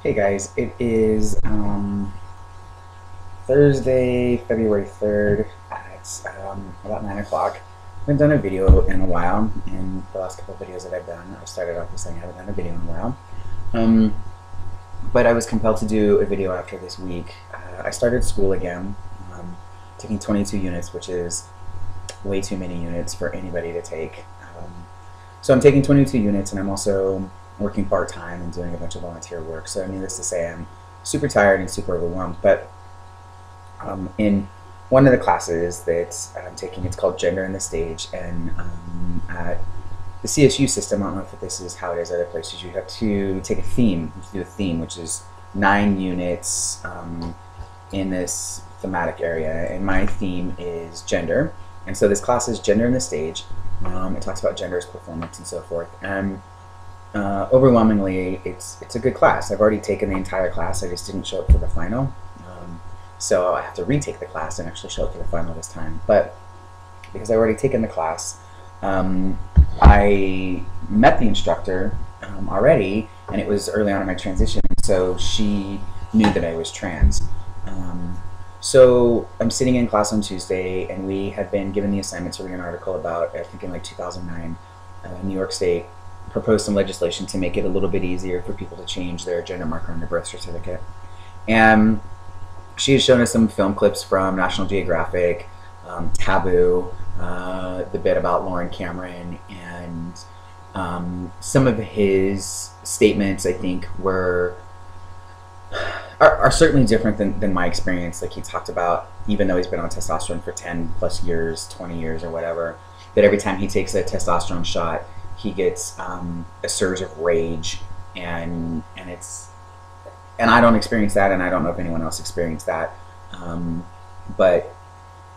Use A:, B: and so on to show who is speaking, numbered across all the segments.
A: Hey guys, it is Thursday, February 3rd. It's about 9 o'clock. I haven't done a video in a while, and the last couple of videos that I've done, I've started off with saying I haven't done a video in a while. Um, but I was compelled to do a video after this week. I started school again, taking 22 units, which is way too many units for anybody to take. So I'm taking 22 units, and I'm also working part-time and doing a bunch of volunteer work. So needless to say, I'm super tired and super overwhelmed. But in one of the classes that I'm taking, it's called Gender in the Stage, and at the CSU system, I don't know if this is how it is other places, you have to take a theme, you have to do a theme, which is 9 units in this thematic area, and my theme is gender. And so this class is Gender in the Stage. It talks about gender as performance and so forth. And overwhelmingly, it's a good class. I've already taken the entire class. I just didn't show up for the final. So I have to retake the class and actually show up for the final this time. But because I've already taken the class, I met the instructor already, and it was early on in my transition, so she knew that I was trans. So I'm sitting in class on Tuesday, and we had been given the assignment to read an article about, I think in like 2009, New York State proposed some legislation to make it a little bit easier for people to change their gender marker on their birth certificate. And she had shown us some film clips from National Geographic, Taboo, the bit about Lauren Cameron, and some of his statements, I think, are certainly different than my experience. Like, he talked about, even though he's been on testosterone for 10 plus years, 20 years or whatever, that every time he takes a testosterone shot, he gets a surge of rage, and I don't experience that, and I don't know if anyone else experienced that, but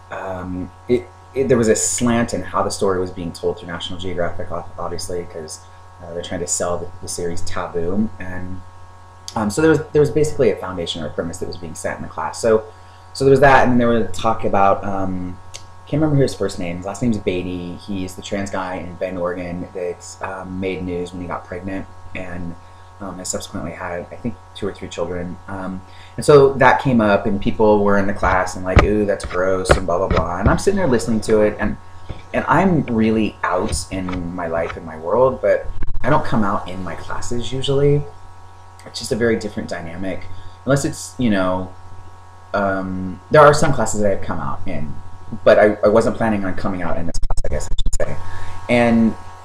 A: there was a slant in how the story was being told through National Geographic, obviously, because they're trying to sell the series Taboo, and so there was basically a foundation or a premise that was being set in the class. So there was that, and then there was talk about, can't remember his first name. His last name's Beatty. He's the trans guy in Bend, Oregon that made news when he got pregnant, and has subsequently had, I think, 2 or 3 children. And so that came up, and people were in the class and like, ooh, that's gross, and blah, blah, blah. And I'm sitting there listening to it, and I'm really out in my life and my world, but I don't come out in my classes usually. It's just a very different dynamic. Unless it's, you know, there are some classes that I've come out in, but I wasn't planning on coming out in this class, I guess I should say.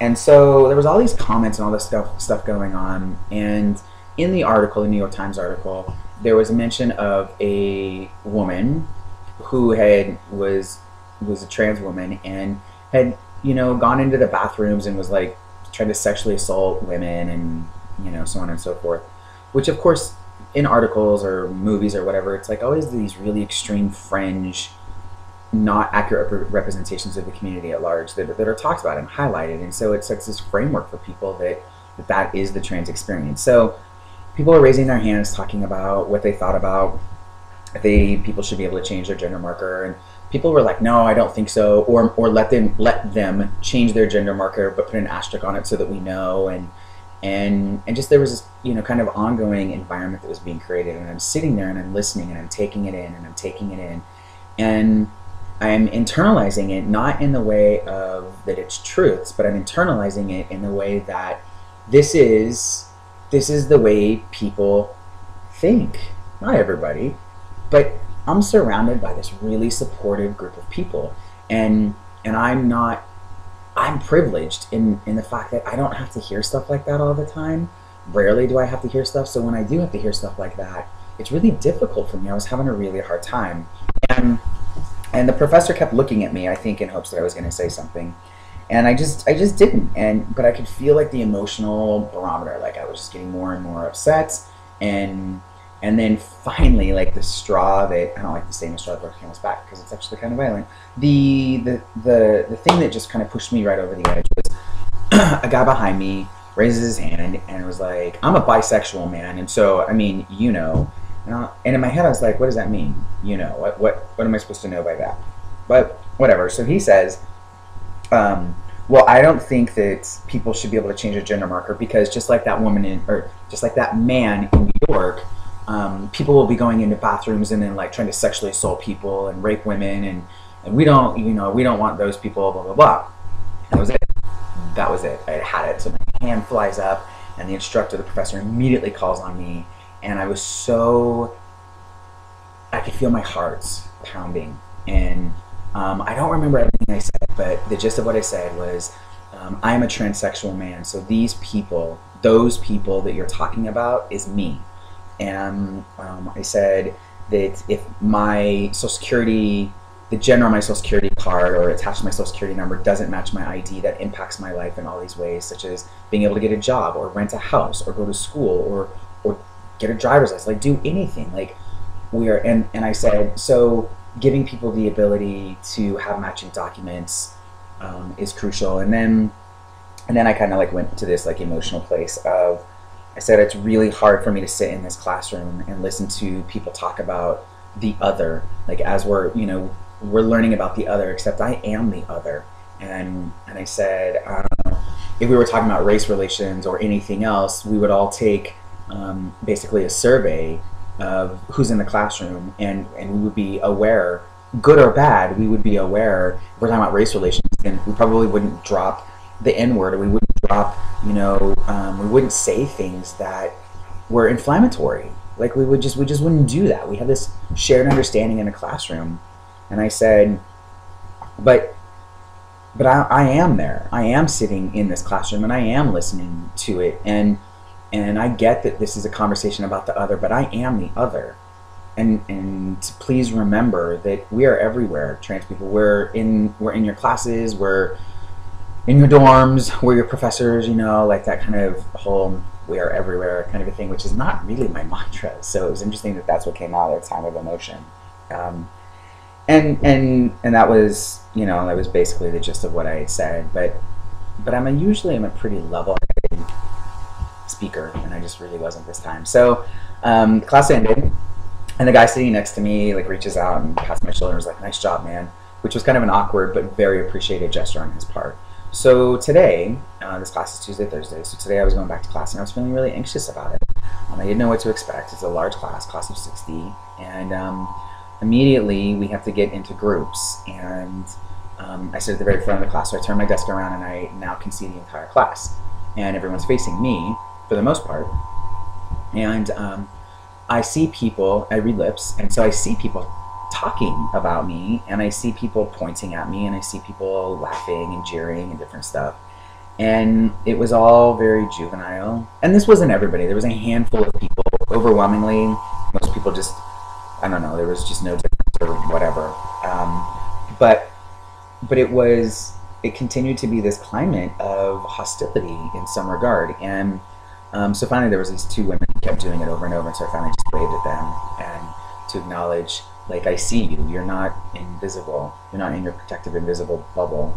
A: And so there was all these comments and all this stuff going on, and in the article, the New York Times article, there was a mention of a woman who was a trans woman and had, you know, gone into the bathrooms and was like trying to sexually assault women, and, you know, so on and so forth. Which, of course, in articles or movies or whatever, it's like always these really extreme fringe, not accurate representations of the community at large that are talked about and highlighted, and so it sets this framework for people that is the trans experience. So people are raising their hands, talking about what they thought about people should be able to change their gender marker, and people were like, no, I don't think so, or let them change their gender marker but put an asterisk on it so that we know, and just there was this, you know, kind of ongoing environment that was being created, and I'm sitting there and I'm listening and I'm taking it in and I'm taking it in, and I'm internalizing it, not in the way of that it's truths, but I'm internalizing it in the way that this is the way people think. Not everybody, but I'm surrounded by this really supportive group of people, and I'm privileged in the fact that I don't have to hear stuff like that all the time. Rarely do I have to hear stuff, so when I do have to hear stuff like that, it's really difficult for me. I was having a really hard time, and the professor kept looking at me, I think in hopes that I was going to say something, and I just didn't. But I could feel like the emotional barometer, like I was just getting more and more upset, and then finally, like the straw that, I don't like to say the straw that broke the camel's back because it's actually kind of violent. The thing that just kind of pushed me right over the edge was a guy behind me raises his hand and was like, I'm a bisexual man, and so, I mean, you know. And in my head I was like, what does that mean? You know, what am I supposed to know by that? But whatever. So he says, Well, I don't think that people should be able to change a gender marker, because just like that woman or just like that man in New York, people will be going into bathrooms and then like trying to sexually assault people and rape women, and we don't, we don't want those people, blah blah blah. That was it. That was it. I had it. So my hand flies up, and the instructor, the professor, immediately calls on me, and I was so, I could feel my heart pounding, and I don't remember everything I said, but the gist of what I said was, I am a transsexual man, so these people, those people that you're talking about, is me. And I said that if my social security, the gender on my social security card or attached to my social security number doesn't match my ID, that impacts my life in all these ways, such as being able to get a job or rent a house or go to school or get a driver's license, like do anything. Like we are, and I said, so giving people the ability to have matching documents is crucial. And then I kind of like went to this like emotional place of, I said it's really hard for me to sit in this classroom and listen to people talk about the other, like as we're we're learning about the other, except I am the other. And I said, if we were talking about race relations or anything else, we would all take basically a survey of who's in the classroom, and we would be aware, good or bad, we would be aware, if we're talking about race relations, and we probably wouldn't drop the N-word, or we wouldn't drop, we wouldn't say things that were inflammatory. Like we just wouldn't do that. We have this shared understanding in a classroom. And I said, but I am there. I am sitting in this classroom, and I am listening to it, and I get that this is a conversation about the other, but I am the other. And please remember that we are everywhere, trans people. We're in your classes, we're in your dorms, we're your professors, like that kind of whole we are everywhere kind of a thing, which is not really my mantra. So it was interesting that that's what came out at a time of emotion. And that was, that was basically the gist of what I had said. But I'm a pretty level-headed speaker, and I just really wasn't this time. So class ended, and the guy sitting next to me like reaches out and pats my shoulder and was like, "Nice job, man," which was kind of an awkward but very appreciated gesture on his part. So today, this class is Tuesday, Thursday, so today I was going back to class, and I was feeling really anxious about it. I didn't know what to expect. It's a large class of 60, and immediately we have to get into groups, and I sit at the very front of the class, so I turn my desk around, and I now can see the entire class, and everyone's facing me for the most part, and I see people, I read lips, and so I see people talking about me, and I see people pointing at me, and I see people laughing and jeering and different stuff, and it was all very juvenile. And this wasn't everybody. There was a handful of people. Overwhelmingly, most people just, I don't know, there was just no difference or whatever. But it continued to be this climate of hostility in some regard. And so finally there was these two women who kept doing it over and over, and so I finally just waved at them and to acknowledge, like, I see you. You're not invisible. You're not in your protective invisible bubble.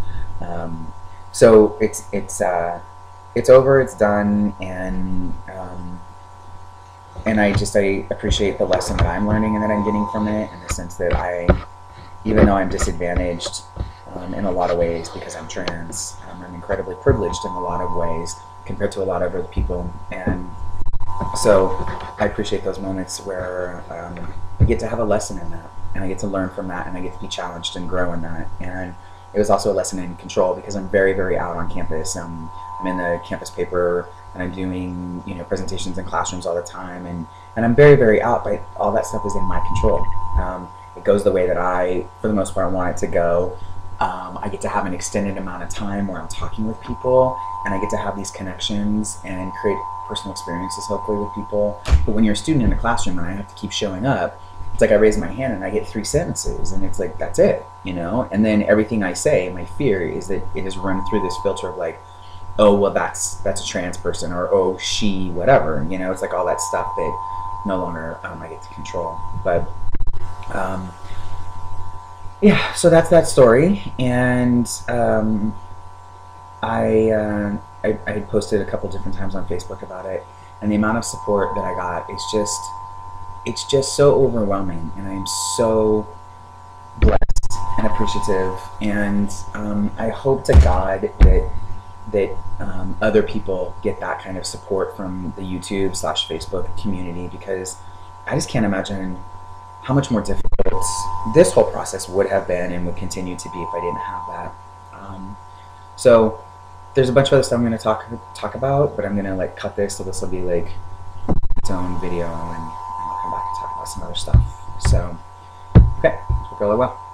A: So it's over. It's done, and I appreciate the lesson that I'm learning and that I'm getting from it, in the sense that even though I'm disadvantaged in a lot of ways because I'm trans, I'm incredibly privileged in a lot of ways compared to a lot of other people, and so I appreciate those moments where I get to have a lesson in that, and I get to learn from that, and I get to be challenged and grow in that. And it was also a lesson in control, because I'm very, very out on campus. I'm in the campus paper, and I'm doing presentations in classrooms all the time, and I'm very, very out, but all that stuff is in my control. It goes the way that I, for the most part, want it to go. I get to have an extended amount of time where I'm talking with people, and I get to have these connections and create personal experiences, hopefully, with people. But when you're a student in a classroom and I have to keep showing up, it's like I raise my hand and I get 3 sentences, and it's like, that's it, and then everything I say, my fear is that it has run through this filter of like, oh, well, that's a trans person, or oh, she, whatever, it's like all that stuff that no longer I get to control. But yeah, so that's that story. And I posted a couple different times on Facebook about it, and the amount of support that I got is it's just so overwhelming, and I am so blessed and appreciative, and I hope to God that other people get that kind of support from the YouTube/Facebook community, because I just can't imagine how much more difficult this whole process would have been and would continue to be if I didn't have that. So there's a bunch of other stuff I'm going to talk about, but I'm going to like cut this, so this will be like its own video, and I'll come back and talk about some other stuff. So, okay, hope you all are well.